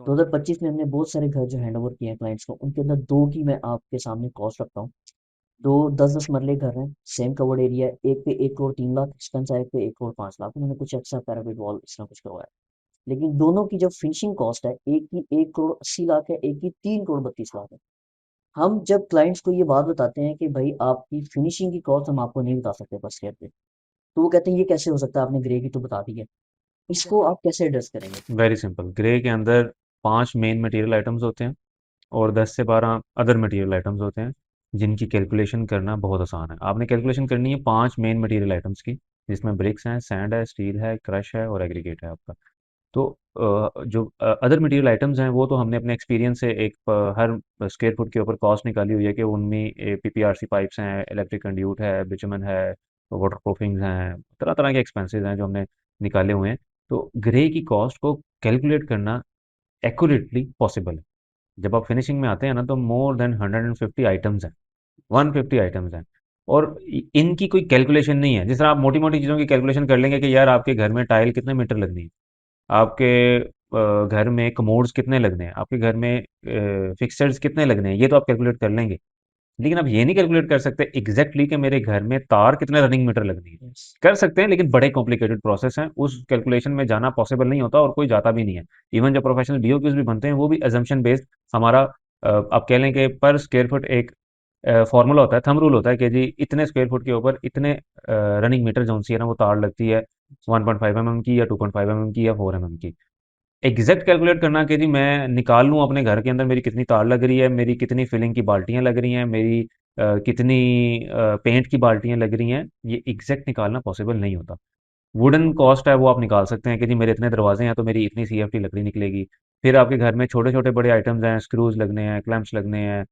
2025 में हमने बहुत सारे घर जो हैंड ओवर किए हैं क्लाइंट्स को, उनके अंदर दो की मैं आपके सामने कॉस्ट रखता हूँ। दो 10-10 मरले घर हैं, सेम कवर्ड एरिया है, एक पे 1 करोड़ 3 लाख एक्सपेंस आया, एक पे 1 करोड़ 5 लाख, उन्होंने कुछ एक्स्ट्रा पैरापेट वॉल इस तरह कुछ करवाया। लेकिन दोनों की जो फिनिशिंग कॉस्ट है, एक की 1 करोड़ 80 लाख है, एक की 3 करोड़ 32 लाख है। हम जब क्लाइंट्स को ये बात बताते हैं कि भाई आपकी फिनिशिंग की कॉस्ट हम आपको नहीं बता सकते पर स्क्वायर फीट, तो वो कहते हैं ये कैसे हो सकता है, आपने ग्रे की तो बता दी है, इसको आप कैसे एड्रेस करेंगे? Very simple. ग्रे के अंदर 5 मेन मटेरियल आइटम्स होते हैं और 10 से 12 अदर मटेरियल आइटम्स होते हैं, जिनकी कैलकुलेशन करना बहुत आसान है। आपने कैलकुलेशन करनी है 5 मेन मटेरियल आइटम्स की, जिसमें ब्रिक्स हैं, सैंड है, स्टील है, क्रश है और एग्रीगेट है आपका। तो जो अदर मटेरियल आइटम्स हैं वो तो हमने अपने एक्सपीरियंस से हर स्क्वायर फुट के ऊपर कॉस्ट निकाली हुई है कि उनमें पीपीआरसी पाइप्स हैं, इलेक्ट्रिक कंड्यूट है, बिचुमन है, वाटर प्रूफिंग्स हैं, तरह तरह के एक्सपेंसेस हैं जो हमने निकाले हुए हैं। तो ग्रे की कॉस्ट को कैलकुलेट करना एक्यूरेटली पॉसिबल है। जब आप फिनिशिंग में आते हैं ना, तो मोर देन 150 आइटम्स हैं, 150 आइटम्स हैं, और इनकी कोई कैलकुलेशन नहीं है। जिस तरह आप मोटी मोटी चीज़ों की कैलकुलेशन कर लेंगे कि यार आपके घर में टाइल कितने मीटर लगनी है, आपके घर में कमोड्स कितने लगने हैं, आपके घर में फिक्सर्स कितने लगने हैं, ये तो आप कैलकुलेट कर लेंगे। लेकिन आप ये नहीं कैलकुलेट कर सकते एग्जैक्टली कि मेरे घर में तार कितने रनिंग मीटर लगनी है। यस। कर सकते हैं, लेकिन बड़े कॉम्प्लिकेटेड प्रोसेस हैं, उस कैलकुलेशन में जाना पॉसिबल नहीं होता और कोई जाता भी नहीं है। इवन जो प्रोफेशनल बीओक्यूज भी बनते हैं वो भी एजम्पशन बेस्ड हमारा आप कह लें कि पर स्क्वायर फुट एक फॉर्मूला होता है, थंब रूल होता है कि जी इतने स्क्वायर फुट के ऊपर इतने रनिंग मीटर जो सी है ना वो तार लगती है, 1.5 mm की या 2.5 mm की या 4 mm की। एग्जैक्ट कैलकुलेट करना कि जी मैं निकाल लूँ अपने घर के अंदर मेरी कितनी तार लग रही है, मेरी कितनी फिलिंग की बाल्टियां लग रही हैं, मेरी कितनी पेंट की बाल्टियां लग रही हैं, ये एग्जैक्ट निकालना पॉसिबल नहीं होता। वुडन कॉस्ट है वो आप निकाल सकते हैं कि जी मेरे इतने दरवाजे हैं तो मेरी इतनी सीएफटी लकड़ी निकलेगी। फिर आपके घर में छोटे छोटे बड़े आइटम्स हैं, स्क्रूज लगने हैं, क्लैंप्स लगने हैं,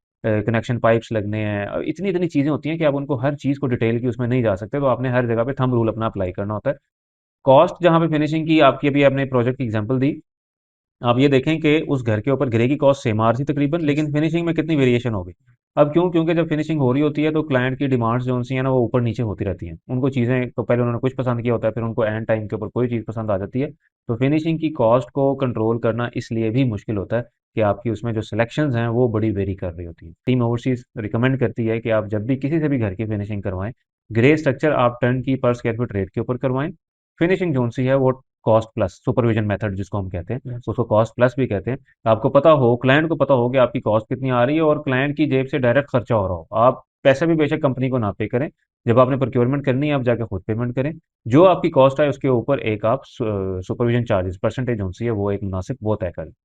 कनेक्शन पाइप्स लगने हैं, इतनी इतनी चीज़ें होती हैं कि आप उनको हर चीज़ को डिटेल की उसमें नहीं जा सकते, तो आपने हर जगह पे थंब रूल अपना अप्लाई करना होता है। कॉस्ट जहाँ पे फिनिशिंग की आपकी अभी आपने प्रोजेक्ट की एग्जांपल दी, आप ये देखें कि उस घर के ऊपर ग्रे की कॉस्ट सेम आ रही थी तकरीबन, यस। लेकिन फिनिशिंग में कितनी वेरिएशन होगी। अब क्यों? क्योंकि जब फिनिशिंग हो रही होती है तो क्लाइंट की डिमांड्स जो उनसी है ना वो ऊपर नीचे होती रहती हैं। उनको चीज़ें तो पहले उन्होंने कुछ पसंद किया होता है, फिर उनको एंड टाइम के ऊपर कोई चीज़ पसंद आ जाती है। तो फिनिशिंग की कॉस्ट को कंट्रोल करना इसलिए भी मुश्किल होता है कि आपकी उसमें जो सिलेक्शंस हैं वो बड़ी वेरी कर रही होती हैं। टीम ओवरसीज रिकमेंड करती है कि आप जब भी किसी से भी घर की फिनिशिंग करवाएं, ग्रे स्ट्रक्चर आप टर्न की पर स्क्वायर फीट रेट के ऊपर करवाएं। फिनिशिंग जोन सी है वो कॉस्ट प्लस सुपरविजन मेथड जिसको हम कहते हैं, यस। उसको कॉस्ट प्लस भी कहते हैं। आपको पता हो, क्लाइंट को पता हो कि आपकी कॉस्ट कितनी आ रही है और क्लाइंट की जेब से डायरेक्ट खर्चा हो रहा हो, आप पैसे भी बेशक कंपनी को ना पे करें। जब आपने प्रोक्योरमेंट करनी है आप जाके खुद पेमेंट करें। जो आपकी कॉस्ट है उसके ऊपर एक आप सुपरविजन चार्जेस परसेंटेज उनसे है वो एक मुनासिब वो तय करें।